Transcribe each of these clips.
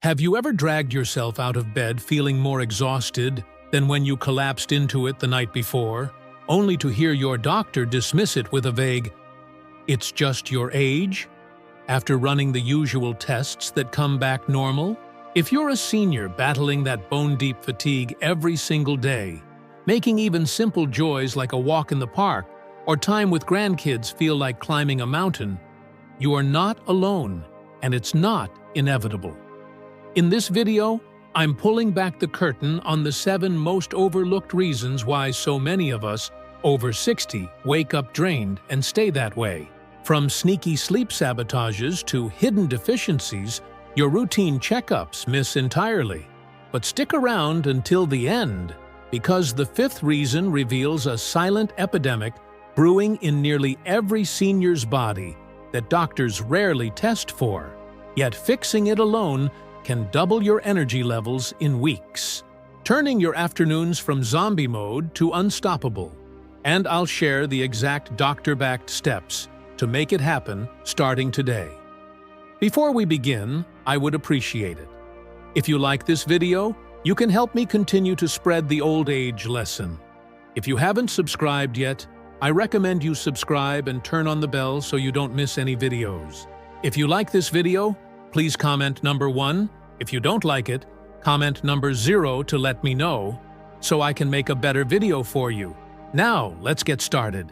Have you ever dragged yourself out of bed feeling more exhausted than when you collapsed into it the night before, only to hear your doctor dismiss it with a vague, "It's just your age," after running the usual tests that come back normal? If you're a senior battling that bone-deep fatigue every single day, making even simple joys like a walk in the park or time with grandkids feel like climbing a mountain, you are not alone, and it's not inevitable. In this video, I'm pulling back the curtain on the 7 most overlooked reasons why so many of us, over 60, wake up drained and stay that way. From sneaky sleep sabotages to hidden deficiencies, your routine checkups miss entirely. But stick around until the end, because the 5th reason reveals a silent epidemic brewing in nearly every senior's body that doctors rarely test for, yet fixing it alone can double your energy levels in weeks, turning your afternoons from zombie mode to unstoppable. And I'll share the exact doctor-backed steps to make it happen starting today. Before we begin, I would appreciate it if you like this video, you can help me continue to spread the old age lesson. If you haven't subscribed yet, I recommend you subscribe and turn on the bell so you don't miss any videos. If you like this video, please comment number 1. If you don't like it, comment number 0 to let me know, so I can make a better video for you. Now, let's get started.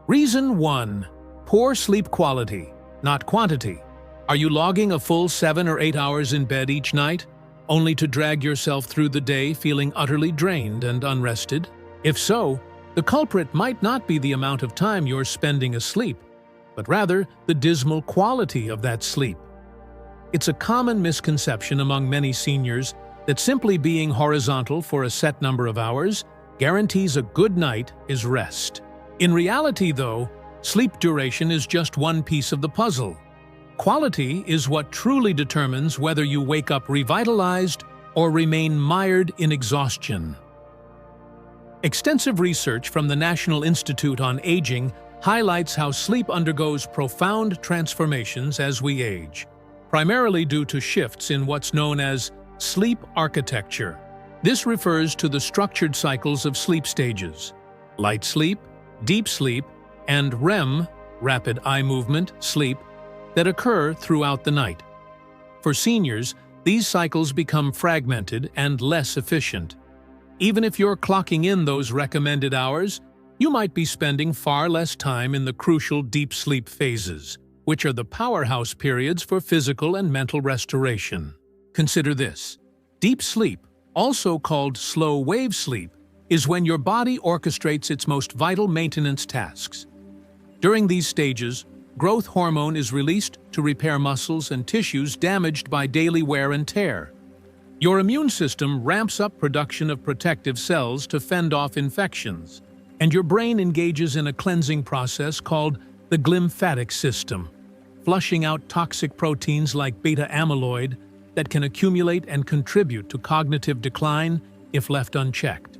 Reason 1. Poor sleep quality, not quantity. Are you logging a full 7 or 8 hours in bed each night, only to drag yourself through the day feeling utterly drained and unrested? If so, the culprit might not be the amount of time you're spending asleep, but rather the dismal quality of that sleep. It's a common misconception among many seniors that simply being horizontal for a set number of hours guarantees a good night is rest. In reality, though, sleep duration is just one piece of the puzzle. Quality is what truly determines whether you wake up revitalized or remain mired in exhaustion. Extensive research from the National Institute on Aging highlights how sleep undergoes profound transformations as we age, primarily due to shifts in what's known as sleep architecture. This refers to the structured cycles of sleep stages: light sleep, deep sleep, and REM, rapid eye movement, sleep, that occur throughout the night. For seniors, these cycles become fragmented and less efficient. Even if you're clocking in those recommended hours, you might be spending far less time in the crucial deep sleep phases, which are the powerhouse periods for physical and mental restoration. Consider this. Deep sleep, also called slow-wave sleep, is when your body orchestrates its most vital maintenance tasks. During these stages, growth hormone is released to repair muscles and tissues damaged by daily wear and tear. Your immune system ramps up production of protective cells to fend off infections, and your brain engages in a cleansing process called the glymphatic system, flushing out toxic proteins like beta amyloid that can accumulate and contribute to cognitive decline if left unchecked.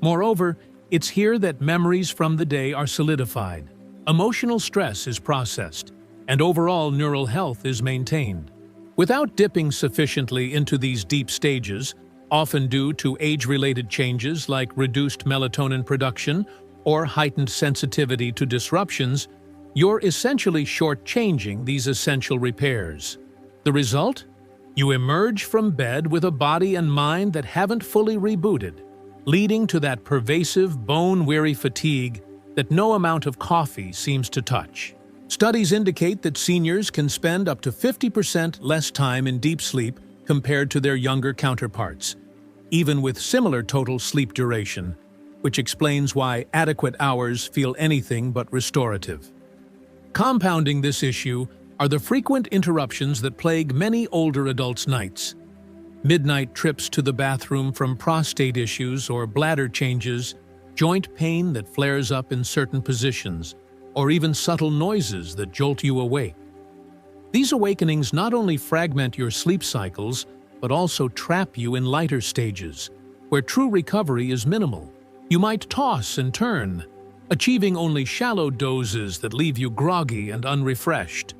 Moreover, it's here that memories from the day are solidified, emotional stress is processed, and overall neural health is maintained. Without dipping sufficiently into these deep stages, often due to age-related changes like reduced melatonin production or heightened sensitivity to disruptions, you're essentially shortchanging these essential repairs. The result? You emerge from bed with a body and mind that haven't fully rebooted, leading to that pervasive, bone-weary fatigue that no amount of coffee seems to touch. Studies indicate that seniors can spend up to 50% less time in deep sleep compared to their younger counterparts, even with similar total sleep duration, which explains why adequate hours feel anything but restorative. Compounding this issue are the frequent interruptions that plague many older adults' nights. Midnight trips to the bathroom from prostate issues or bladder changes, joint pain that flares up in certain positions, or even subtle noises that jolt you awake. These awakenings not only fragment your sleep cycles, but also trap you in lighter stages, where true recovery is minimal. You might toss and turn, achieving only shallow dozes that leave you groggy and unrefreshed.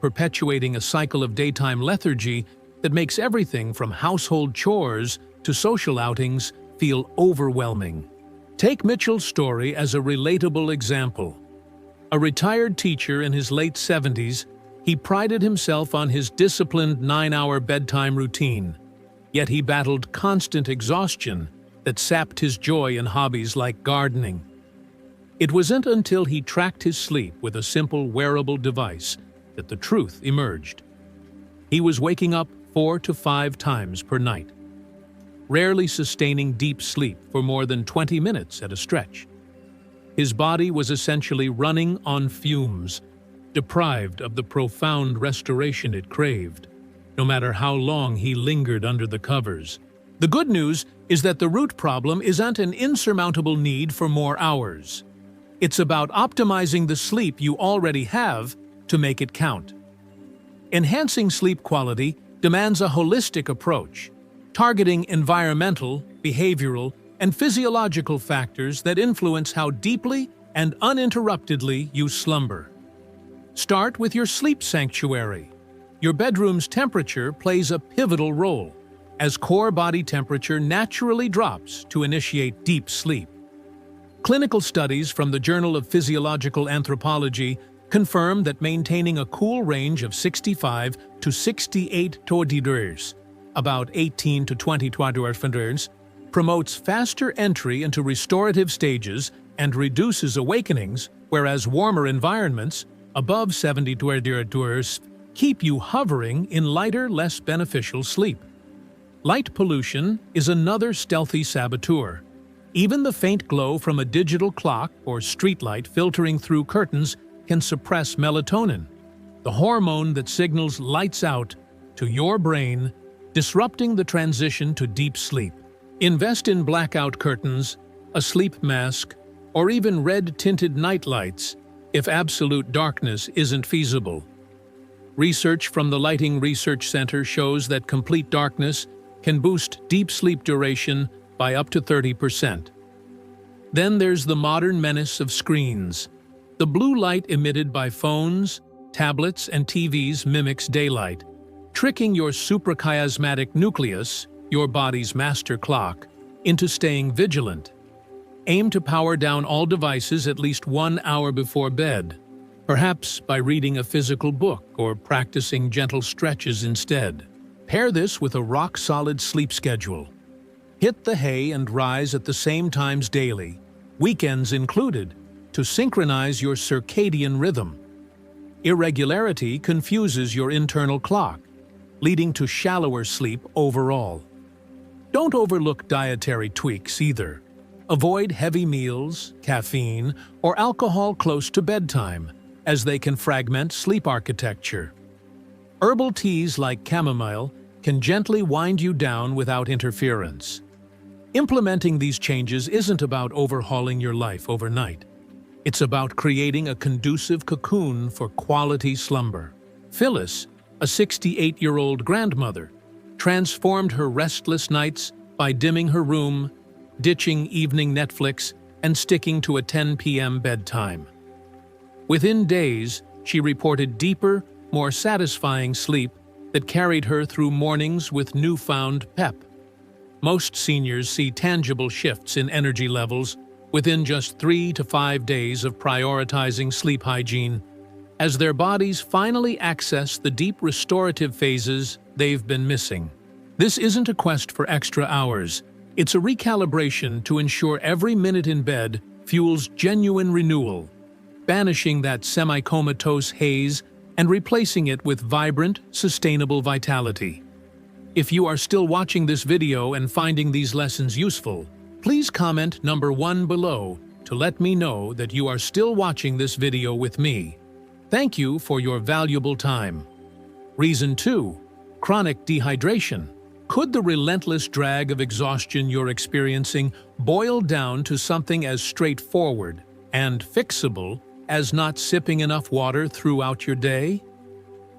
perpetuating a cycle of daytime lethargy that makes everything from household chores to social outings feel overwhelming. Take Mitchell's story as a relatable example. A retired teacher in his late 70s, he prided himself on his disciplined 9-hour bedtime routine, yet he battled constant exhaustion that sapped his joy in hobbies like gardening. It wasn't until he tracked his sleep with a simple wearable device that the truth emerged. He was waking up 4 to 5 times per night, rarely sustaining deep sleep for more than 20 minutes at a stretch. His body was essentially running on fumes, deprived of the profound restoration it craved, no matter how long he lingered under the covers. The good news is that the root problem isn't an insurmountable need for more hours. It's about optimizing the sleep you already have to make it count. Enhancing sleep quality demands a holistic approach, targeting environmental, behavioral, and physiological factors that influence how deeply and uninterruptedly you slumber. Start with your sleep sanctuary. Your bedroom's temperature plays a pivotal role, as core body temperature naturally drops to initiate deep sleep. Clinical studies from the Journal of Physiological Anthropology confirm that maintaining a cool range of 65 to 68 degrees, about 18 to 20 degrees, promotes faster entry into restorative stages and reduces awakenings, whereas warmer environments, above 70 degrees, keep you hovering in lighter, less beneficial sleep. Light pollution is another stealthy saboteur. Even the faint glow from a digital clock or streetlight filtering through curtains can suppress melatonin, the hormone that signals lights out to your brain, disrupting the transition to deep sleep. Invest in blackout curtains, a sleep mask, or even red-tinted nightlights if absolute darkness isn't feasible. Research from the Lighting Research Center shows that complete darkness can boost deep sleep duration by up to 30%. Then there's the modern menace of screens. The blue light emitted by phones, tablets, and TVs mimics daylight, tricking your suprachiasmatic nucleus, your body's master clock, into staying vigilant. Aim to power down all devices at least 1 hour before bed, perhaps by reading a physical book or practicing gentle stretches instead. Pair this with a rock-solid sleep schedule. Hit the hay and rise at the same times daily, weekends included, to synchronize your circadian rhythm. Irregularity confuses your internal clock, leading to shallower sleep overall. Don't overlook dietary tweaks either. Avoid heavy meals, caffeine, or alcohol close to bedtime, as they can fragment sleep architecture. Herbal teas like chamomile can gently wind you down without interference. Implementing these changes isn't about overhauling your life overnight. It's about creating a conducive cocoon for quality slumber. Phyllis, a 68-year-old grandmother, transformed her restless nights by dimming her room, ditching evening Netflix, and sticking to a 10 p.m. bedtime. Within days, she reported deeper, more satisfying sleep that carried her through mornings with newfound pep. Most seniors see tangible shifts in energy levels within just 3 to 5 days of prioritizing sleep hygiene, as their bodies finally access the deep restorative phases they've been missing. This isn't a quest for extra hours. It's a recalibration to ensure every minute in bed fuels genuine renewal, banishing that semi-comatose haze and replacing it with vibrant, sustainable vitality. If you are still watching this video and finding these lessons useful, please comment number 1 below to let me know that you are still watching this video with me. Thank you for your valuable time. Reason 2. Chronic dehydration. Could the relentless drag of exhaustion you're experiencing boil down to something as straightforward and fixable as not sipping enough water throughout your day?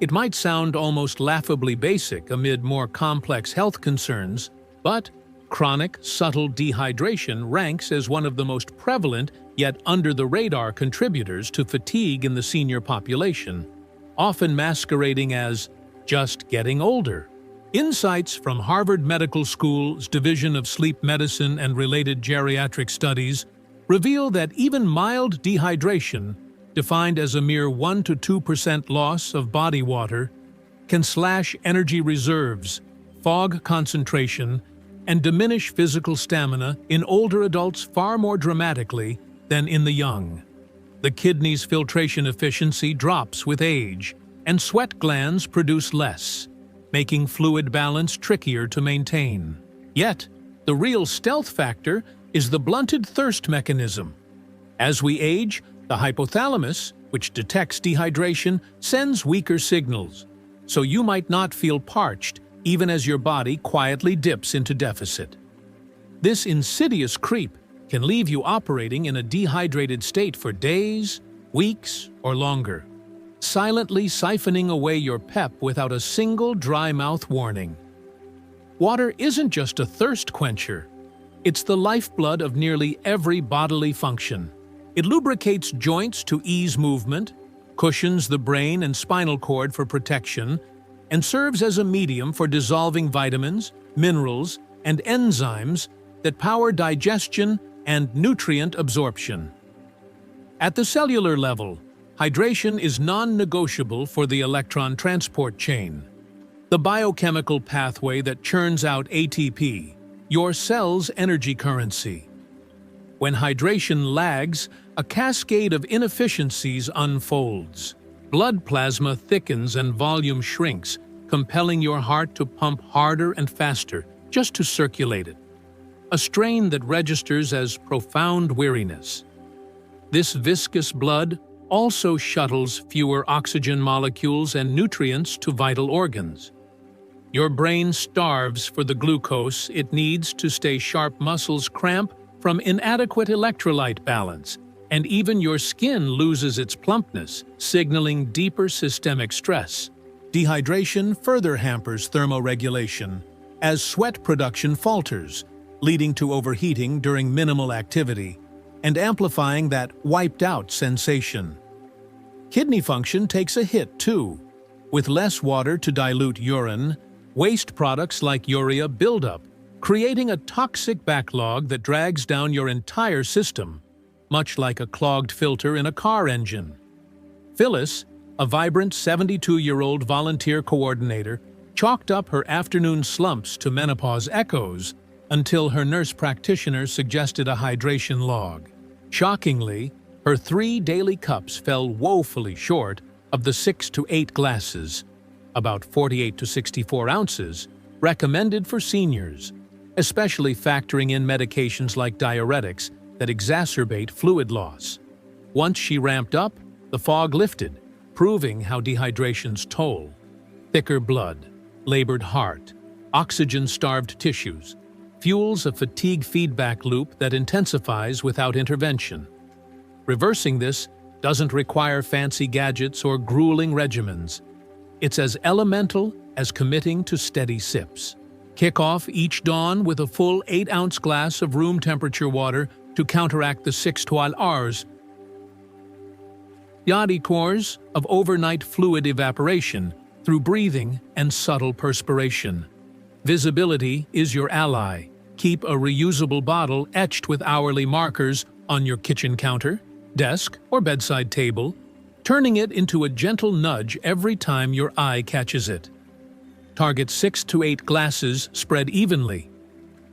It might sound almost laughably basic amid more complex health concerns, but chronic, subtle dehydration ranks as one of the most prevalent yet under-the-radar contributors to fatigue in the senior population. often masquerading as just getting older. Insights from Harvard Medical School's Division of Sleep Medicine and related geriatric studies reveal that even mild dehydration, defined as a mere 1 to 2% loss of body water, can slash energy reserves, fog concentration, and diminish physical stamina in older adults far more dramatically than in the young. The kidney's filtration efficiency drops with age, and sweat glands produce less, making fluid balance trickier to maintain. Yet, the real stealth factor is the blunted thirst mechanism. As we age, the hypothalamus, which detects dehydration, sends weaker signals, so you might not feel parched even as your body quietly dips into deficit. This insidious creep can leave you operating in a dehydrated state for days, weeks, or longer, silently siphoning away your pep without a single dry mouth warning. Water isn't just a thirst quencher. It's the lifeblood of nearly every bodily function. It lubricates joints to ease movement, cushions the brain and spinal cord for protection, and serves as a medium for dissolving vitamins, minerals, and enzymes that power digestion and nutrient absorption. At the cellular level, hydration is non-negotiable for the electron transport chain, the biochemical pathway that churns out ATP, your cell's energy currency. When hydration lags, a cascade of inefficiencies unfolds. Blood plasma thickens and volume shrinks, compelling your heart to pump harder and faster just to circulate it, a strain that registers as profound weariness. This viscous blood also shuttles fewer oxygen molecules and nutrients to vital organs. Your brain starves for the glucose it needs to stay sharp. Muscles cramp from inadequate electrolyte balance, and even your skin loses its plumpness, signaling deeper systemic stress. Dehydration further hampers thermoregulation as sweat production falters, leading to overheating during minimal activity and amplifying that wiped-out sensation. Kidney function takes a hit too. With less water to dilute urine, waste products like urea build up, creating a toxic backlog that drags down your entire system, much like a clogged filter in a car engine. Phyllis, a vibrant 72-year-old volunteer coordinator, chalked up her afternoon slumps to menopause echoes until her nurse practitioner suggested a hydration log. Shockingly, her 3 daily cups fell woefully short of the 6 to 8 glasses, about 48 to 64 ounces, recommended for seniors, especially factoring in medications like diuretics that exacerbate fluid loss. Once she ramped up, the fog lifted, proving how dehydration's toll. Thicker blood, labored heart, oxygen-starved tissues, fuels a fatigue feedback loop that intensifies without intervention. Reversing this doesn't require fancy gadgets or grueling regimens. It's as elemental as committing to steady sips. Kick off each dawn with a full 8-ounce glass of room-temperature water to counteract the 6-12 hours course of overnight fluid evaporation through breathing and subtle perspiration. Visibility is your ally. Keep a reusable bottle etched with hourly markers on your kitchen counter, desk, or bedside table, turning it into a gentle nudge every time your eye catches it. Target 6 to 8 glasses spread evenly,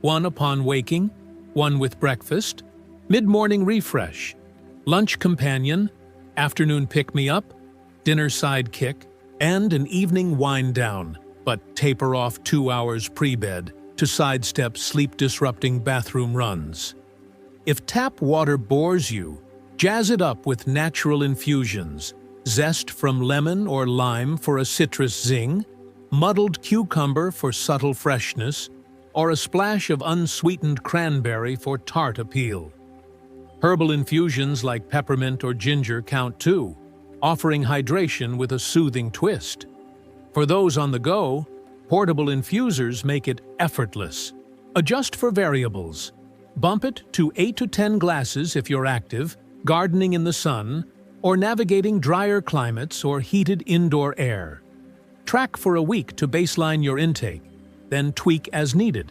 1 upon waking, 1 with breakfast, mid-morning refresh, lunch companion, afternoon pick-me-up, dinner sidekick, and an evening wind-down, but taper off 2 hours pre-bed to sidestep sleep-disrupting bathroom runs. If tap water bores you, jazz it up with natural infusions, zest from lemon or lime for a citrus zing, muddled cucumber for subtle freshness, or a splash of unsweetened cranberry for tart appeal. Herbal infusions like peppermint or ginger count too, offering hydration with a soothing twist. For those on the go, portable infusers make it effortless. Adjust for variables. Bump it to 8 to 10 glasses if you're active, gardening in the sun, or navigating drier climates or heated indoor air. Track for a week to baseline your intake, then tweak as needed.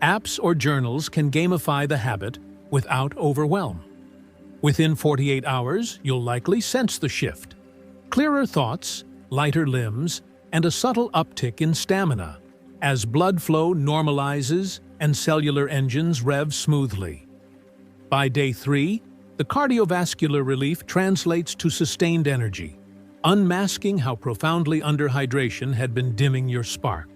Apps or journals can gamify the habit without overwhelm. Within 48 hours, you'll likely sense the shift. Clearer thoughts, lighter limbs, and a subtle uptick in stamina as blood flow normalizes and cellular engines rev smoothly. By day 3, the cardiovascular relief translates to sustained energy, unmasking how profoundly underhydration had been dimming your spark.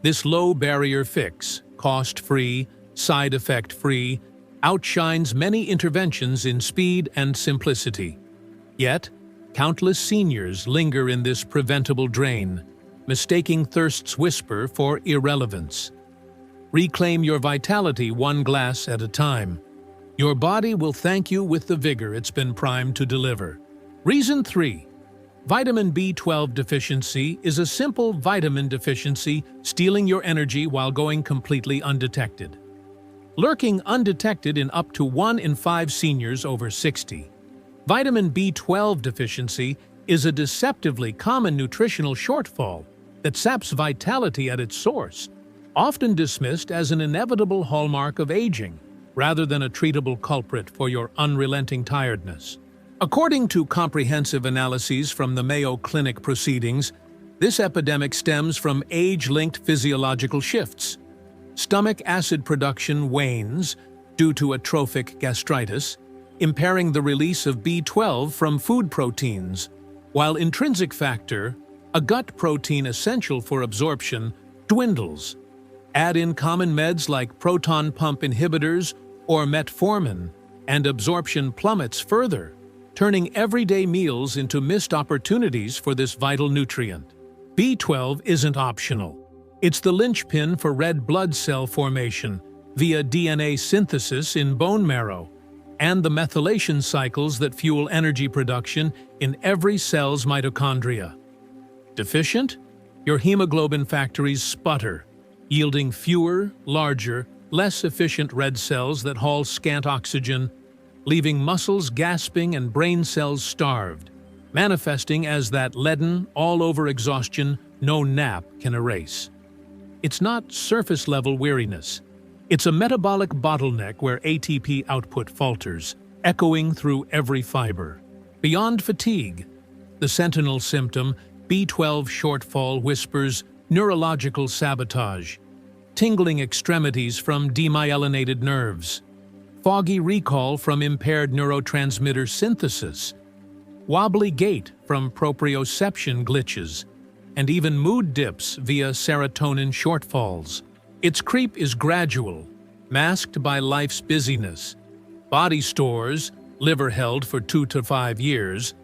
This low-barrier fix, cost-free, side-effect-free, outshines many interventions in speed and simplicity. Yet, countless seniors linger in this preventable drain, mistaking thirst's whisper for irrelevance. Reclaim your vitality one glass at a time. Your body will thank you with the vigor it's been primed to deliver. Reason 3. Vitamin B12 deficiency is a simple vitamin deficiency stealing your energy while going completely undetected. Lurking undetected in up to 1 in 5 seniors over 60. Vitamin B12 deficiency is a deceptively common nutritional shortfall that saps vitality at its source, often dismissed as an inevitable hallmark of aging, rather than a treatable culprit for your unrelenting tiredness. According to comprehensive analyses from the Mayo Clinic proceedings, this epidemic stems from age-linked physiological shifts. Stomach acid production wanes due to atrophic gastritis, impairing the release of B12 from food proteins, while intrinsic factor, a gut protein essential for absorption, dwindles. Add in common meds like proton pump inhibitors or metformin, and absorption plummets further, turning everyday meals into missed opportunities for this vital nutrient. B12 isn't optional. It's the linchpin for red blood cell formation via DNA synthesis in bone marrow, and the methylation cycles that fuel energy production in every cell's mitochondria. Deficient? Your hemoglobin factories sputter, yielding fewer, larger, less efficient red cells that haul scant oxygen, leaving muscles gasping and brain cells starved, manifesting as that leaden, all-over exhaustion no nap can erase. It's not surface-level weariness. It's a metabolic bottleneck where ATP output falters, echoing through every fiber. Beyond fatigue, the sentinel symptom, B12 shortfall, whispers neurological sabotage, tingling extremities from demyelinated nerves, foggy recall from impaired neurotransmitter synthesis, wobbly gait from proprioception glitches, and even mood dips via serotonin shortfalls. Its creep is gradual, masked by life's busyness. Body stores, liver held for 2 to 5 years,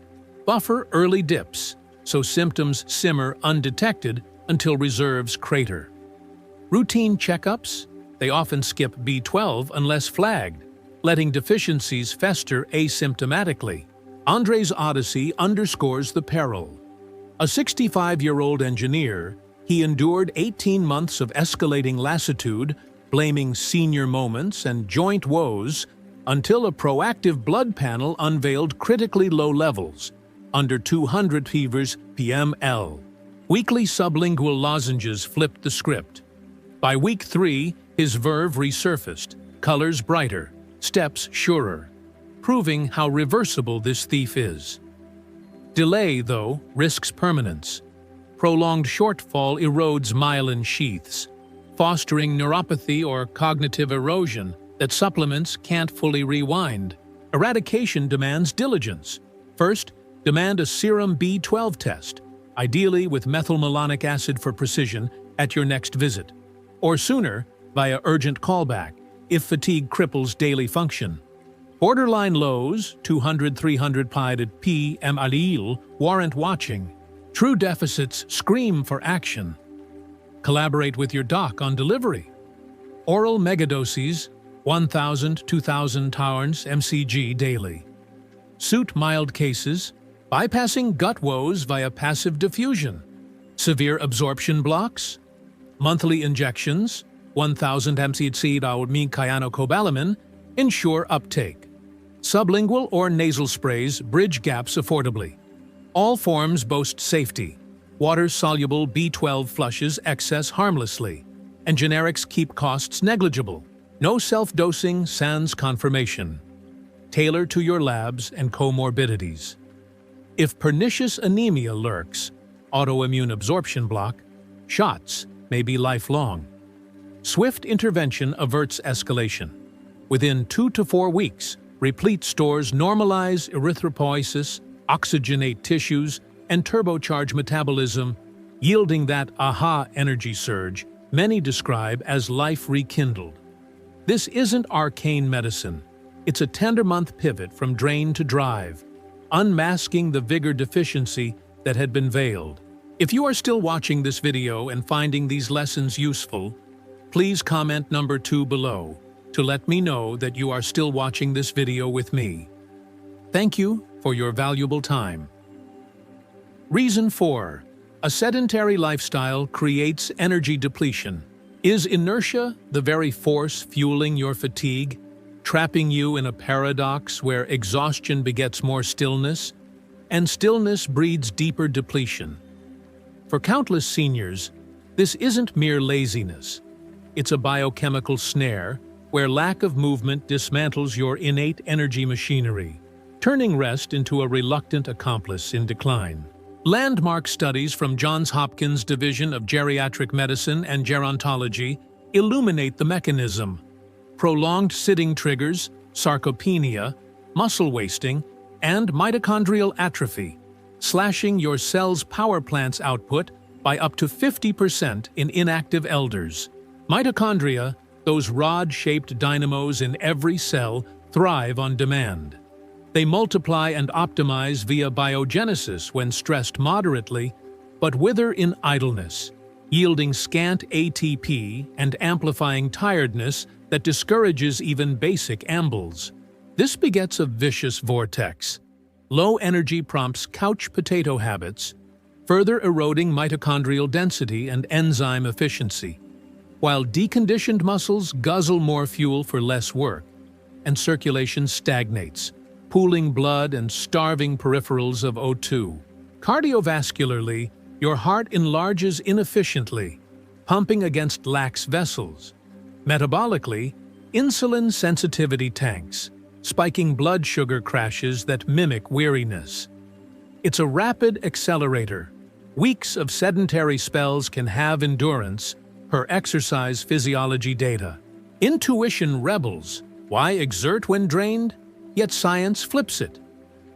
buffer early dips, so symptoms simmer undetected until reserves crater. Routine checkups? They often skip B12 unless flagged, letting deficiencies fester asymptomatically. Andre's Odyssey underscores the peril. A 65-year-old engineer, he endured 18 months of escalating lassitude, blaming senior moments and joint woes, until a proactive blood panel unveiled critically low levels, under 200 pm/L. Weekly sublingual lozenges flipped the script. By week 3, his verve resurfaced, colors brighter, steps surer, proving how reversible this thief is. Delay, though, risks permanence. Prolonged shortfall erodes myelin sheaths, fostering neuropathy or cognitive erosion that supplements can't fully rewind. Eradication demands diligence. First, demand a serum B12 test, ideally with methylmalonic acid for precision, at your next visit, or sooner via urgent callback if fatigue cripples daily function. Borderline lows, 200-300 pm/L, warrant watching. True deficits scream for action. Collaborate with your doc on delivery. Oral megadoses, 1,000-2,000 taurns mcg daily. Suit mild cases, bypassing gut woes via passive diffusion. Severe absorption blocks, monthly injections, 1,000 mcg cyanocobalamin, ensure uptake. Sublingual or nasal sprays bridge gaps affordably. All forms boast safety. Water-soluble B12 flushes excess harmlessly, and generics keep costs negligible. No self-dosing sans confirmation. Tailor to your labs and comorbidities. If pernicious anemia lurks, autoimmune absorption block, shots may be lifelong. Swift intervention averts escalation. Within 2 to 4 weeks, replete stores normalize erythropoiesis, oxygenate tissues, and turbocharge metabolism, yielding that aha energy surge many describe as life rekindled. This isn't arcane medicine. It's a tender-month pivot from drain to drive, unmasking the vigor deficiency that had been veiled. If you are still watching this video and finding these lessons useful, please comment number 2 below to let me know that you are still watching this video with me. Thank you for your valuable time. Reason 4. A sedentary lifestyle creates energy depletion. Is inertia the very force fueling your fatigue, trapping you in a paradox where exhaustion begets more stillness, and stillness breeds deeper depletion? For countless seniors, this isn't mere laziness. It's a biochemical snare where lack of movement dismantles your innate energy machinery, turning rest into a reluctant accomplice in decline. Landmark studies from Johns Hopkins Division of Geriatric Medicine and Gerontology illuminate the mechanism. Prolonged sitting triggers sarcopenia, muscle wasting, and mitochondrial atrophy, slashing your cell's power plant's output by up to 50% in inactive elders. Mitochondria, those rod-shaped dynamos in every cell, thrive on demand. They multiply and optimize via biogenesis when stressed moderately, but wither in idleness, yielding scant ATP and amplifying tiredness that discourages even basic ambles. This begets a vicious vortex. Low energy prompts couch potato habits, further eroding mitochondrial density and enzyme efficiency, while deconditioned muscles guzzle more fuel for less work, and circulation stagnates, pooling blood and starving peripherals of O2. Cardiovascularly, your heart enlarges inefficiently, pumping against lax vessels. Metabolically, insulin sensitivity tanks, spiking blood sugar crashes that mimic weariness. It's a rapid accelerator. Weeks of sedentary spells can have endurance per exercise physiology data. Intuition rebels. Why exert when drained? Yet science flips it.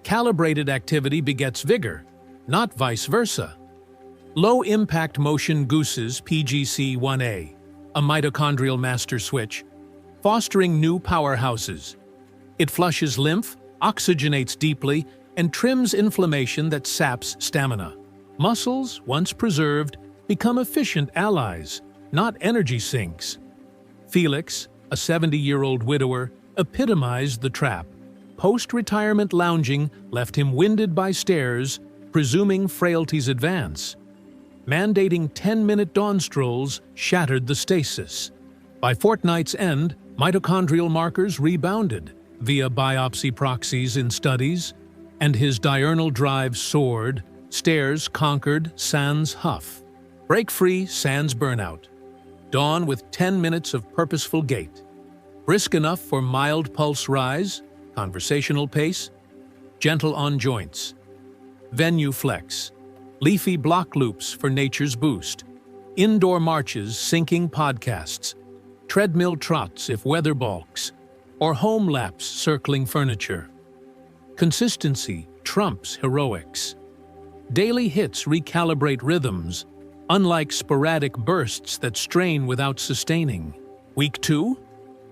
Calibrated activity begets vigor, not vice versa. Low-impact motion gooses PGC-1A, a mitochondrial master switch, fostering new powerhouses. It flushes lymph, oxygenates deeply, and trims inflammation that saps stamina. Muscles, once preserved, become efficient allies, not energy sinks. Felix, a 70-year-old widower, epitomized the trap. Post-retirement lounging left him winded by stairs, presuming frailty's advance. Mandating 10-minute dawn strolls shattered the stasis. By fortnight's end, mitochondrial markers rebounded via biopsy proxies in studies, and his diurnal drive soared, stairs conquered sans huff. Break free sans burnout. Dawn with 10 minutes of purposeful gait. Brisk enough for mild pulse rise, conversational pace, gentle on joints. Venue flex. Leafy block loops for nature's boost. Indoor marches syncing podcasts. Treadmill trots if weather balks. Or home laps circling furniture. Consistency trumps heroics. Daily hits recalibrate rhythms, unlike sporadic bursts that strain without sustaining. Week 2?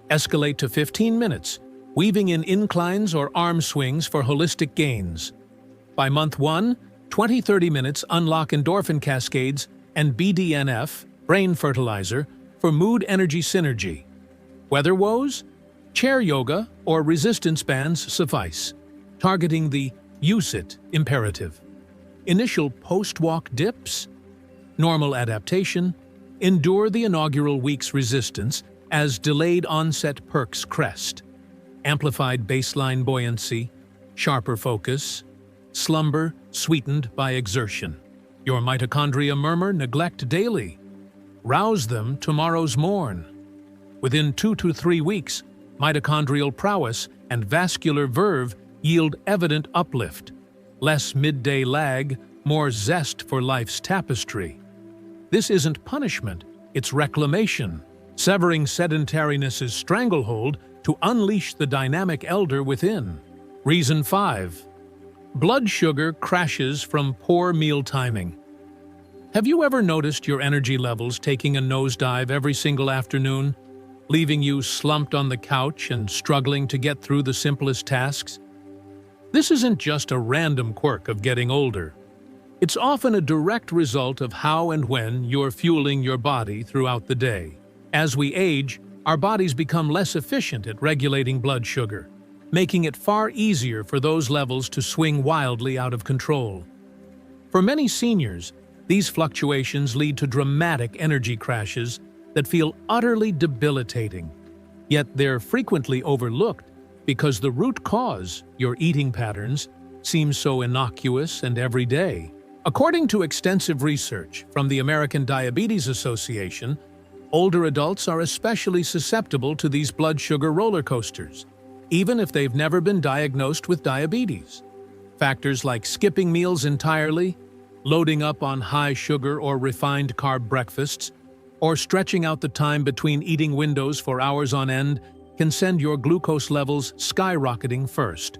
Escalate to 15 minutes, weaving in inclines or arm swings for holistic gains. By month 1, 20-30 minutes unlock endorphin cascades and BDNF, brain fertilizer, for mood energy synergy. Weather woes? Chair yoga or resistance bands suffice, targeting the use it imperative. Initial post-walk dips? Normal adaptation. Endure the inaugural week's resistance as delayed onset perks crest. amplified baseline buoyancy, sharper focus, slumber sweetened by exertion. Your mitochondria murmur, neglect daily. Rouse them tomorrow's morn. Within 2 to 3 weeks, mitochondrial prowess and vascular verve yield evident uplift. Less midday lag, more zest for life's tapestry. This isn't punishment, it's reclamation, severing sedentariness's stranglehold to unleash the dynamic elder within. Reason 5. Blood sugar crashes from poor meal timing. Have you ever noticed your energy levels taking a nosedive every single afternoon, leaving you slumped on the couch and struggling to get through the simplest tasks? This isn't just a random quirk of getting older. It's often a direct result of how and when you're fueling your body throughout the day. As we age, our bodies become less efficient at regulating blood sugar, making it far easier for those levels to swing wildly out of control. For many seniors, these fluctuations lead to dramatic energy crashes that feel utterly debilitating. Yet they're frequently overlooked because the root cause, your eating patterns, seems so innocuous and everyday. According to extensive research from the American Diabetes Association, older adults are especially susceptible to these blood sugar roller coasters, even if they've never been diagnosed with diabetes. Factors like skipping meals entirely, loading up on high sugar or refined carb breakfasts, or stretching out the time between eating windows for hours on end can send your glucose levels skyrocketing first,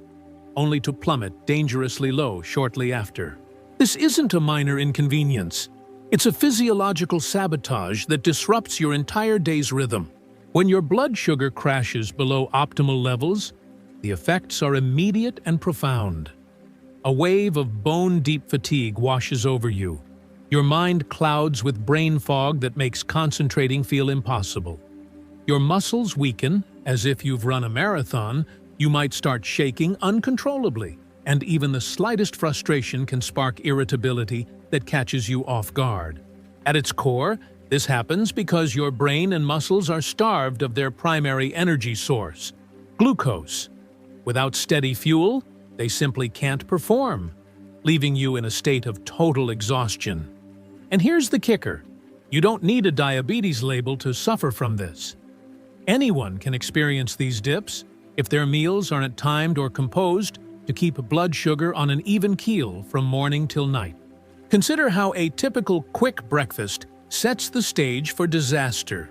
only to plummet dangerously low shortly after. This isn't a minor inconvenience. It's a physiological sabotage that disrupts your entire day's rhythm. When your blood sugar crashes below optimal levels, the effects are immediate and profound. A wave of bone-deep fatigue washes over you. Your mind clouds with brain fog that makes concentrating feel impossible. Your muscles weaken, as if you've run a marathon. You might start shaking uncontrollably, and even the slightest frustration can spark irritability that catches you off guard. At its core, this happens because your brain and muscles are starved of their primary energy source, glucose. Without steady fuel, they simply can't perform, leaving you in a state of total exhaustion. And here's the kicker: you don't need a diabetes label to suffer from this. Anyone can experience these dips if their meals aren't timed or composed to keep blood sugar on an even keel from morning till night. Consider how a typical quick breakfast sets the stage for disaster.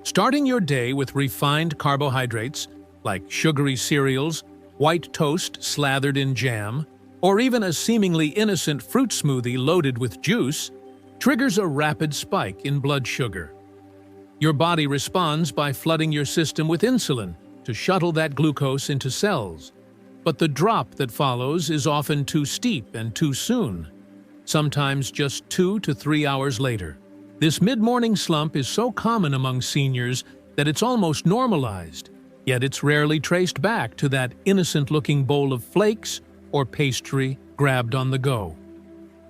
Starting your day with refined carbohydrates like sugary cereals, white toast slathered in jam, or even a seemingly innocent fruit smoothie loaded with juice, triggers a rapid spike in blood sugar. Your body responds by flooding your system with insulin to shuttle that glucose into cells. But the drop that follows is often too steep and too soon, sometimes just 2 to 3 hours later. This mid-morning slump is so common among seniors that it's almost normalized, yet it's rarely traced back to that innocent-looking bowl of flakes or pastry grabbed on the go.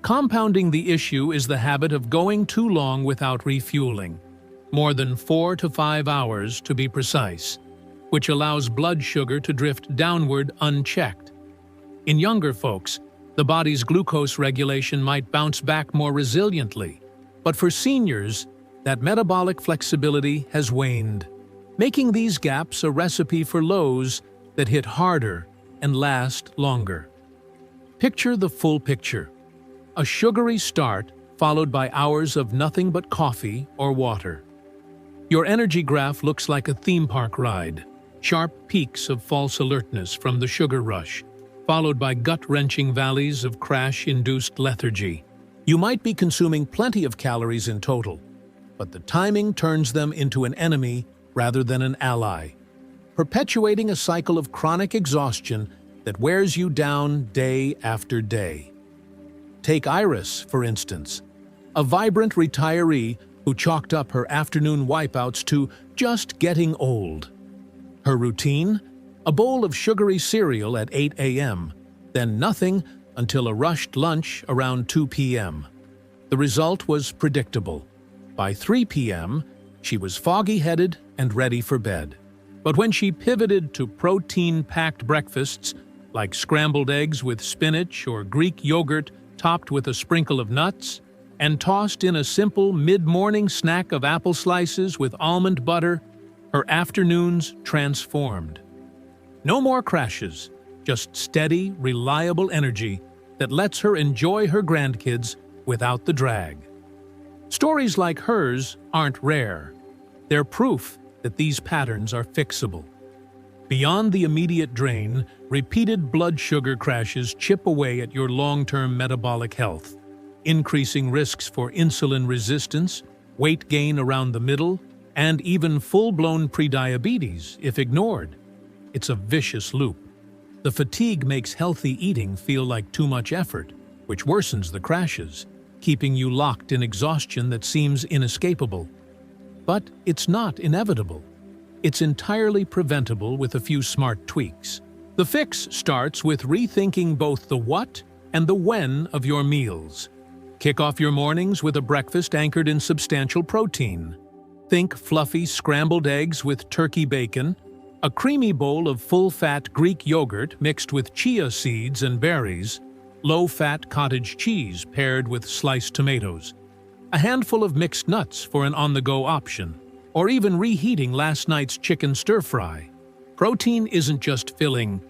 Compounding the issue is the habit of going too long without refueling, more than 4 to 5 hours to be precise, which allows blood sugar to drift downward unchecked. In younger folks, the body's glucose regulation might bounce back more resiliently, but for seniors, that metabolic flexibility has waned, making these gaps a recipe for lows that hit harder and last longer. Picture the full picture: a sugary start followed by hours of nothing but coffee or water. Your energy graph looks like a theme park ride, sharp peaks of false alertness from the sugar rush, followed by gut-wrenching valleys of crash-induced lethargy. You might be consuming plenty of calories in total, but the timing turns them into an enemy rather than an ally, perpetuating a cycle of chronic exhaustion that wears you down day after day. Take Iris, for instance, a vibrant retiree who chalked up her afternoon wipeouts to just getting old. Her routine? A bowl of sugary cereal at 8 a.m., then nothing until a rushed lunch around 2 p.m. The result was predictable. By 3 p.m., she was foggy-headed and ready for bed. But when she pivoted to protein-packed breakfasts like scrambled eggs with spinach or Greek yogurt topped with a sprinkle of nuts, and tossed in a simple mid-morning snack of apple slices with almond butter, her afternoons transformed. No more crashes, just steady, reliable energy that lets her enjoy her grandkids without the drag. Stories like hers aren't rare. They're proof that these patterns are fixable. Beyond the immediate drain, repeated blood sugar crashes chip away at your long-term metabolic health, increasing risks for insulin resistance, weight gain around the middle, and even full-blown prediabetes if ignored. It's a vicious loop. The fatigue makes healthy eating feel like too much effort, which worsens the crashes, keeping you locked in exhaustion that seems inescapable. But it's not inevitable. It's entirely preventable with a few smart tweaks. The fix starts with rethinking both the what and the when of your meals. Kick off your mornings with a breakfast anchored in substantial protein. Think fluffy scrambled eggs with turkey bacon, a creamy bowl of full-fat Greek yogurt mixed with chia seeds and berries, low-fat cottage cheese paired with sliced tomatoes, a handful of mixed nuts for an on-the-go option, or even reheating last night's chicken stir-fry. Protein isn't just filling,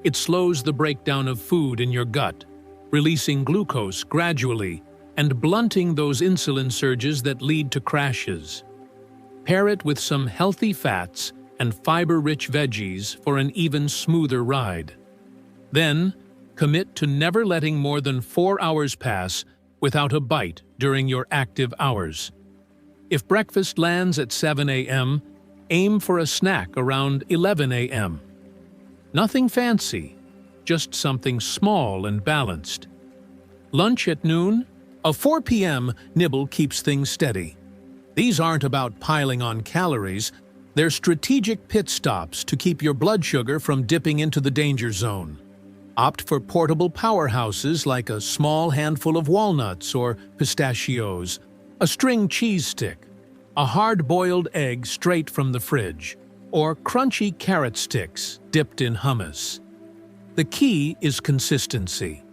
it slows the breakdown of food in your gut, releasing glucose gradually and blunting those insulin surges that lead to crashes. Pair it with some healthy fats and fiber-rich veggies for an even smoother ride. Then, commit to never letting more than 4 hours pass without a bite during your active hours. If breakfast lands at 7 a.m., aim for a snack around 11 a.m. Nothing fancy, just something small and balanced. Lunch at noon? A 4 p.m. nibble keeps things steady. These aren't about piling on calories, they're strategic pit stops to keep your blood sugar from dipping into the danger zone. Opt for portable powerhouses like a small handful of walnuts or pistachios, a string cheese stick, a hard-boiled egg straight from the fridge, or crunchy carrot sticks dipped in hummus. The key is consistency.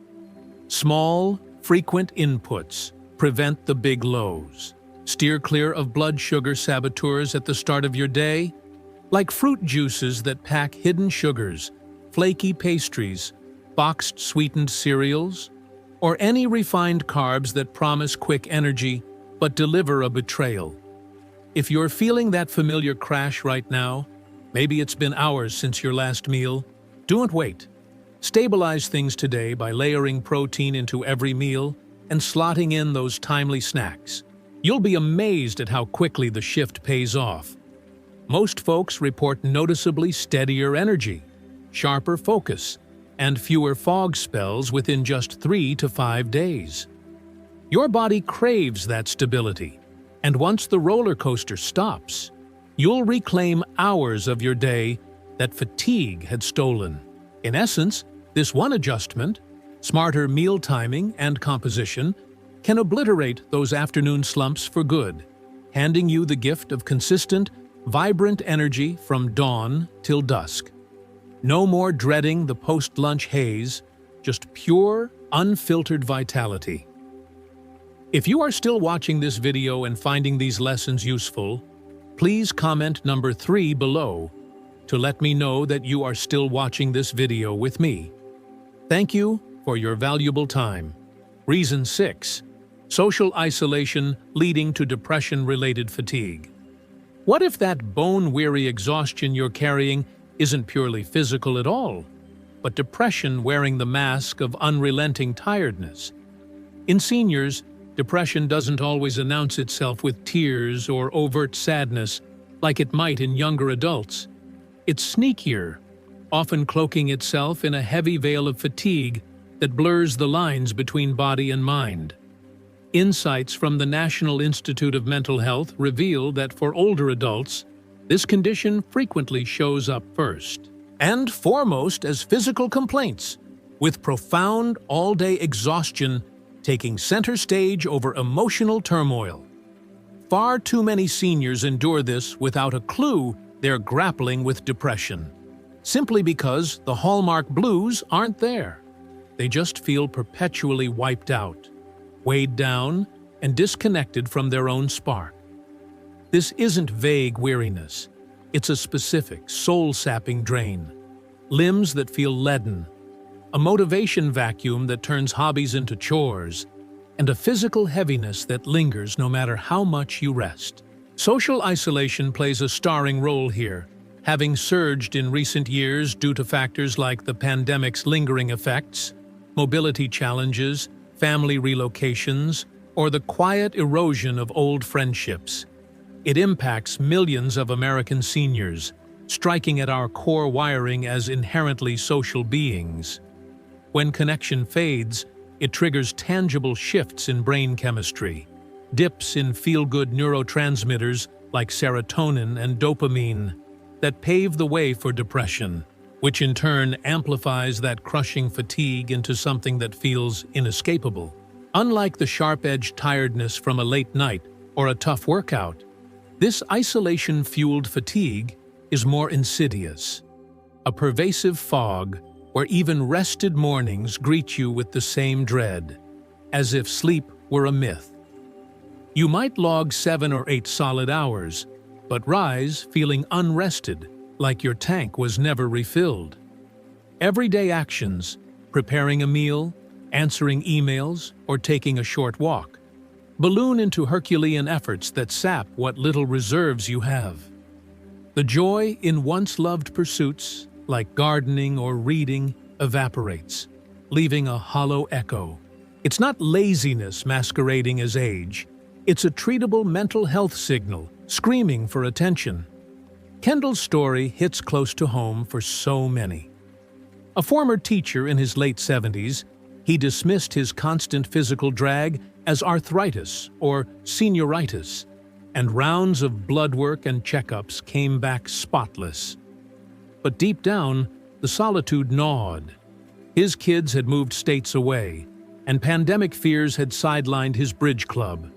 Small, frequent inputs prevent the big lows. Steer clear of blood sugar saboteurs at the start of your day, like fruit juices that pack hidden sugars, flaky pastries, boxed sweetened cereals, or any refined carbs that promise quick energy but deliver a betrayal. If you're feeling that familiar crash right now, maybe it's been hours since your last meal, don't wait. Stabilize things today by layering protein into every meal and slotting in those timely snacks. You'll be amazed at how quickly the shift pays off. Most folks report noticeably steadier energy, sharper focus, and fewer fog spells within just 3 to 5 days. Your body craves that stability, and once the roller coaster stops, you'll reclaim hours of your day that fatigue had stolen. In essence, this one adjustment, smarter meal timing and composition, can obliterate those afternoon slumps for good, handing you the gift of consistent, vibrant energy from dawn till dusk. No more dreading the post-lunch haze, just pure, unfiltered vitality. If you are still watching this video and finding these lessons useful, please comment number 3 below to let me know that you are still watching this video with me. Thank you for your valuable time. Reason 6. Social isolation leading to depression-related fatigue. What if that bone-weary exhaustion you're carrying isn't purely physical at all, but depression wearing the mask of unrelenting tiredness? In seniors, depression doesn't always announce itself with tears or overt sadness like it might in younger adults. It's sneakier, often cloaking itself in a heavy veil of fatigue that blurs the lines between body and mind. Insights from the National Institute of Mental Health reveal that for older adults, this condition frequently shows up first and foremost as physical complaints, with profound all-day exhaustion taking center stage over emotional turmoil. Far too many seniors endure this without a clue they're grappling with depression, simply because the hallmark blues aren't there. They just feel perpetually wiped out, weighed down, and disconnected from their own spark. This isn't vague weariness. It's a specific, soul-sapping drain. Limbs that feel leaden, a motivation vacuum that turns hobbies into chores, and a physical heaviness that lingers no matter how much you rest. Social isolation plays a starring role here, having surged in recent years due to factors like the pandemic's lingering effects, mobility challenges, family relocations, or the quiet erosion of old friendships. It impacts millions of American seniors, striking at our core wiring as inherently social beings. When connection fades, it triggers tangible shifts in brain chemistry, dips in feel-good neurotransmitters like serotonin and dopamine that pave the way for depression, which in turn amplifies that crushing fatigue into something that feels inescapable. Unlike the sharp-edged tiredness from a late night or a tough workout, this isolation-fueled fatigue is more insidious, a pervasive fog where even rested mornings greet you with the same dread, as if sleep were a myth. You might log 7 or 8 solid hours, but rise feeling unrested, like your tank was never refilled. Everyday actions, preparing a meal, answering emails, or taking a short walk, balloon into Herculean efforts that sap what little reserves you have. The joy in once-loved pursuits, like gardening or reading, evaporates, leaving a hollow echo. It's not laziness masquerading as age. It's a treatable mental health signal, screaming for attention. Kendall's story hits close to home for so many. A former teacher in his late 70s, he dismissed his constant physical drag as arthritis or senioritis, and rounds of blood work and checkups came back spotless. But deep down, the solitude gnawed. His kids had moved states away, and pandemic fears had sidelined his bridge club.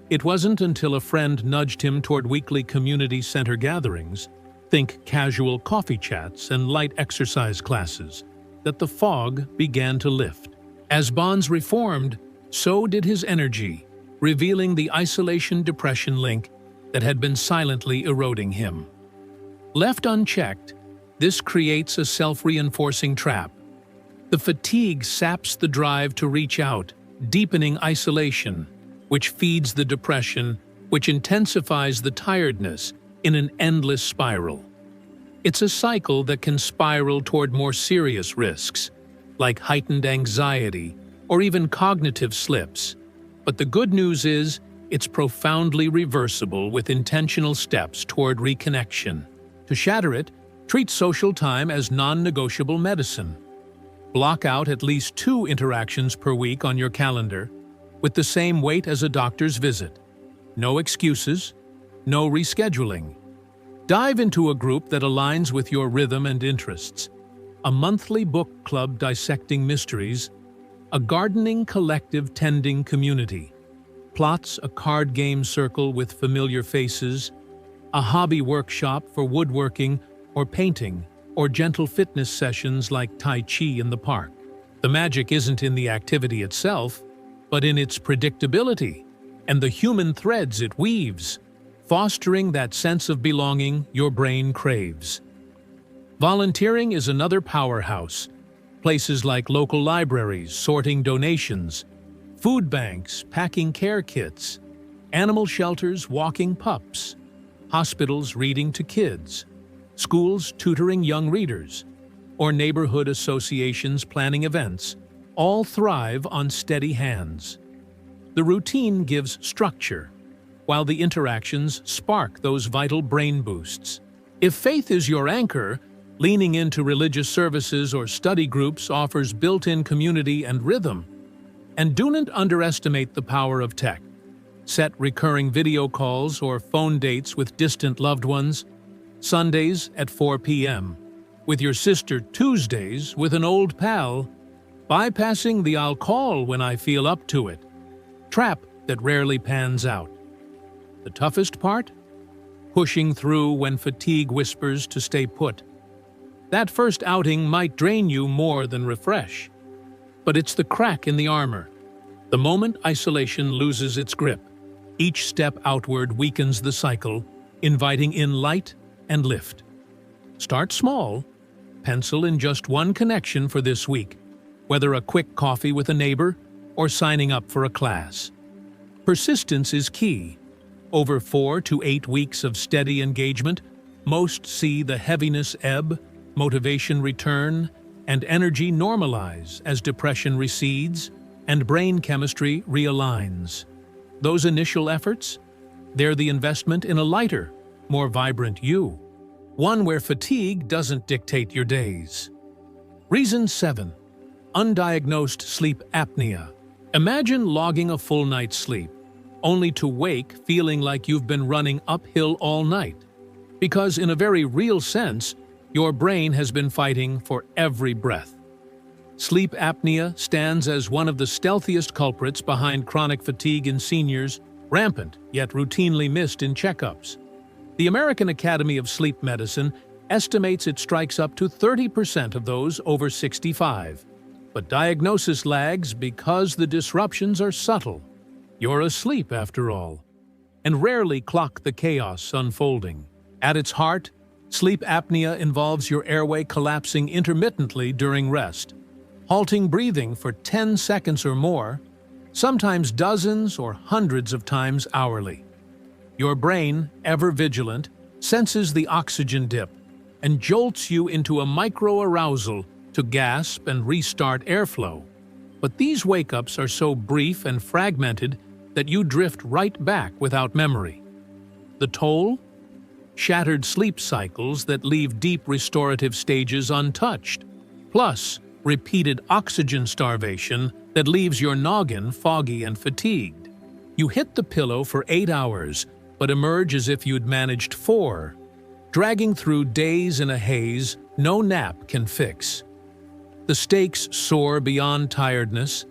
It wasn't until a friend nudged him toward weekly community center gatherings, think casual coffee chats and light exercise classes, that the fog began to lift. As bonds reformed, so did his energy, revealing the isolation-depression link that had been silently eroding him. Left unchecked, this creates a self-reinforcing trap. The fatigue saps the drive to reach out, deepening isolation, which feeds the depression, which intensifies the tiredness in an endless spiral. It's a cycle that can spiral toward more serious risks, like heightened anxiety or even cognitive slips. But the good news is, it's profoundly reversible with intentional steps toward reconnection. To shatter it, treat social time as non-negotiable medicine. Block out at least 2 interactions per week on your calendar, with the same weight as a doctor's visit. No excuses, no rescheduling. Dive into a group that aligns with your rhythm and interests. A monthly book club dissecting mysteries, a gardening collective tending community, plots a card game circle with familiar faces, a hobby workshop for woodworking or painting, or gentle fitness sessions like Tai Chi in the park. The magic isn't in the activity itself, but in its predictability and the human threads it weaves, fostering that sense of belonging your brain craves. Volunteering is another powerhouse. Places like local libraries sorting donations, food banks packing care kits, animal shelters walking pups, hospitals reading to kids, schools tutoring young readers, or neighborhood associations planning events, all thrive on steady hands. The routine gives structure, while the interactions spark those vital brain boosts. If faith is your anchor, leaning into religious services or study groups offers built-in community and rhythm. And do not underestimate the power of tech. Set recurring video calls or phone dates with distant loved ones, Sundays at 4 p.m., with your sister Tuesdays with an old pal, bypassing the "I'll call when I feel up to it" trap that rarely pans out. The toughest part? pushing through when fatigue whispers to stay put. That first outing might drain you more than refresh, but it's the crack in the armor. The moment isolation loses its grip, each step outward weakens the cycle, inviting in light and lift. Start small. Pencil in just one connection for this week, whether a quick coffee with a neighbor or signing up for a class. Persistence is key. Over 4 to 8 weeks of steady engagement, most see the heaviness ebb, motivation return, and energy normalize as depression recedes and brain chemistry realigns. Those initial efforts? They're the investment in a lighter, more vibrant you. One where fatigue doesn't dictate your days. Reason 7. Undiagnosed sleep apnea. Imagine logging a full night's sleep, only to wake feeling like you've been running uphill all night. Because in a very real sense, your brain has been fighting for every breath. Sleep apnea stands as one of the stealthiest culprits behind chronic fatigue in seniors, rampant yet routinely missed in checkups. The American Academy of Sleep Medicine estimates it strikes up to 30% of those over 65. But diagnosis lags because the disruptions are subtle. You're asleep, after all, and rarely clock the chaos unfolding. At its heart, sleep apnea involves your airway collapsing intermittently during rest, halting breathing for 10 seconds or more, sometimes dozens or hundreds of times hourly. Your brain, ever vigilant, senses the oxygen dip and jolts you into a micro-arousal to gasp and restart airflow. But these wake-ups are so brief and fragmented that you drift right back without memory. The toll? Shattered sleep cycles that leave deep restorative stages untouched, plus repeated oxygen starvation that leaves your noggin foggy and fatigued. You hit the pillow for 8 hours, but emerge as if you'd managed 4, dragging through days in a haze no nap can fix. The stakes soar beyond tiredness.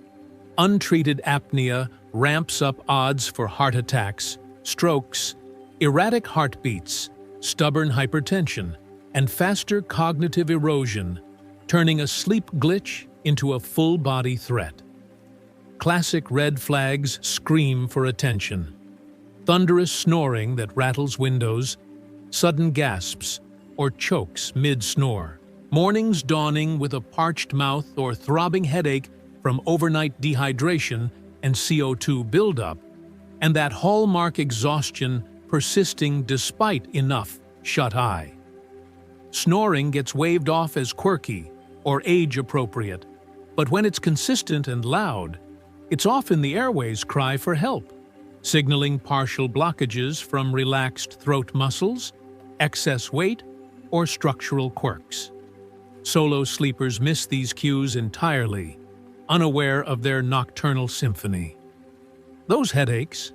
Untreated apnea ramps up odds for heart attacks, strokes, erratic heartbeats, stubborn hypertension, and faster cognitive erosion, turning a sleep glitch into a full-body threat. Classic red flags scream for attention. Thunderous snoring that rattles windows, sudden gasps, or chokes mid-snore. Mornings dawning with a parched mouth or throbbing headache from overnight dehydration and CO2 buildup, and that hallmark exhaustion persisting despite enough shut-eye. Snoring gets waved off as quirky or age-appropriate, but when it's consistent and loud, it's often the airway's cry for help, signaling partial blockages from relaxed throat muscles, excess weight, or structural quirks. Solo sleepers miss these cues entirely, unaware of their nocturnal symphony. Those headaches,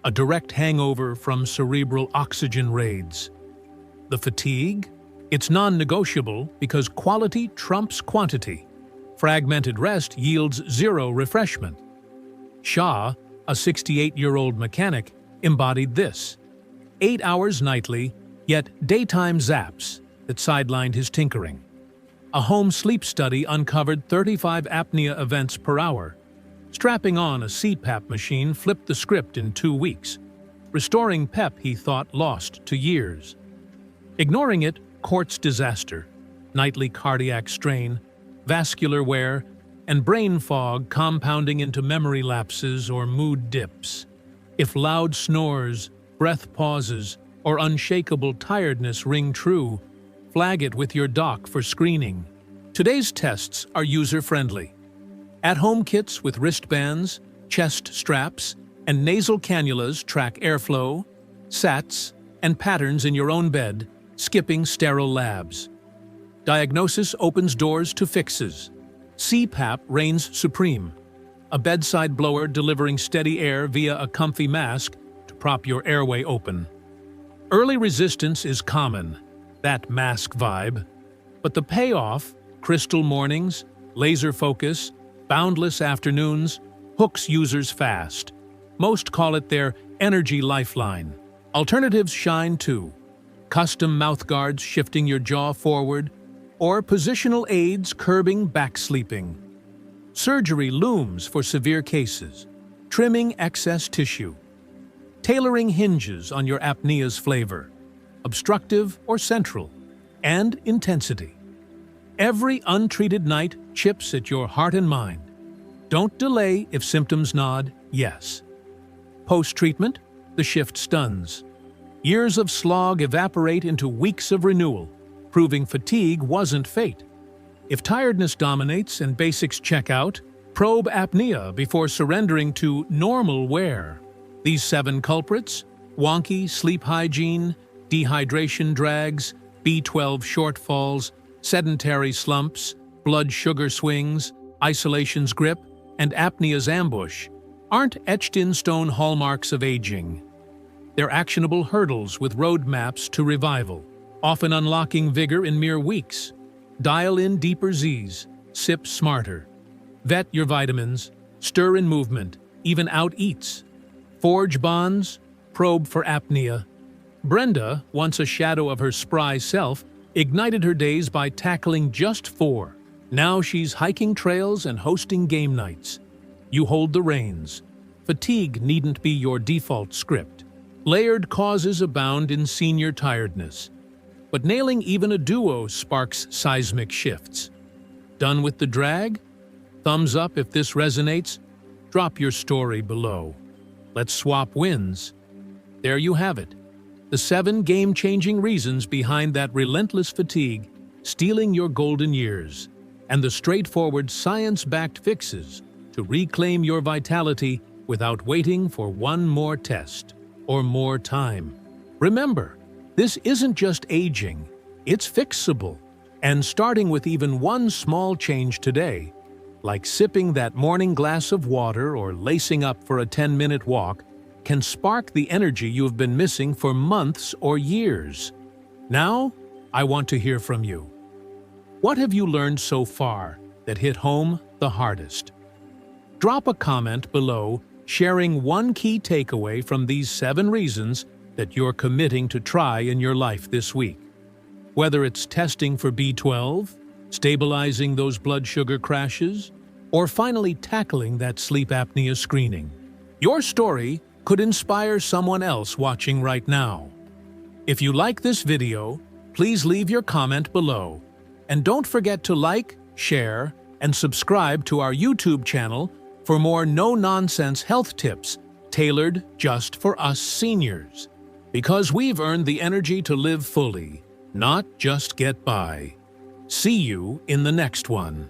a direct hangover from cerebral oxygen raids. The fatigue, it's non-negotiable because quality trumps quantity. Fragmented rest yields zero refreshment. Shah, a 68-year-old mechanic, embodied this. 8 hours nightly, yet daytime zaps that sidelined his tinkering. A home sleep study uncovered 35 apnea events per hour. Strapping on a CPAP machine flipped the script in 2 weeks, restoring pep he thought lost to years. Ignoring it courts disaster, nightly cardiac strain, vascular wear, and brain fog compounding into memory lapses or mood dips. If loud snores, breath pauses, or unshakable tiredness ring true, flag it with your doc for screening. Today's tests are user-friendly. At-home kits with wristbands, chest straps, and nasal cannulas track airflow, SATs, and patterns in your own bed, skipping sterile labs. Diagnosis opens doors to fixes. CPAP reigns supreme, a bedside blower delivering steady air via a comfy mask to prop your airway open. Early resistance is common, that mask vibe, but the payoff, crystal mornings, laser focus, boundless afternoons, hooks users fast. Most call it their energy lifeline. Alternatives shine too. Custom mouthguards shifting your jaw forward, or positional aids curbing back sleeping. Surgery looms for severe cases, trimming excess tissue. Tailoring hinges on your apnea's flavor, obstructive or central, and intensity. Every untreated night chips at your heart and mind. Don't delay if symptoms nod yes. Post-treatment, the shift stuns. Years of slog evaporate into weeks of renewal, proving fatigue wasn't fate. If tiredness dominates and basics check out, probe apnea before surrendering to normal wear. These 7 culprits: wonky sleep hygiene, dehydration drags, B12 shortfalls, sedentary slumps, blood sugar swings, isolation's grip, and apnea's ambush, aren't etched-in-stone hallmarks of aging. They're actionable hurdles with roadmaps to revival, often unlocking vigor in mere weeks. Dial in deeper Z's, sip smarter. Vet your vitamins, stir in movement, even out eats. Forge bonds, probe for apnea. Brenda, once a shadow of her spry self, ignited her days by tackling just 4. Now she's hiking trails and hosting game nights. You hold the reins. Fatigue needn't be your default script. Layered causes abound in senior tiredness. But nailing even a duo sparks seismic shifts. Done with the drag? Thumbs up if this resonates. Drop your story below. Let's swap wins. There you have it. The 7 game-changing reasons behind that relentless fatigue stealing your golden years, and the straightforward science-backed fixes to reclaim your vitality without waiting for one more test or more time. Remember, this isn't just aging, it's fixable. And starting with even one small change today, like sipping that morning glass of water or lacing up for a 10-minute walk, can spark the energy you've been missing for months or years. Now, I want to hear from you. What have you learned so far that hit home the hardest? Drop a comment below sharing one key takeaway from these 7 reasons that you're committing to try in your life this week. Whether it's testing for B12, stabilizing those blood sugar crashes, or finally tackling that sleep apnea screening. Your story could inspire someone else watching right now. If you like this video, please leave your comment below. And don't forget to like, share, and subscribe to our YouTube channel for more no-nonsense health tips tailored just for us seniors. Because we've earned the energy to live fully, not just get by. See you in the next one.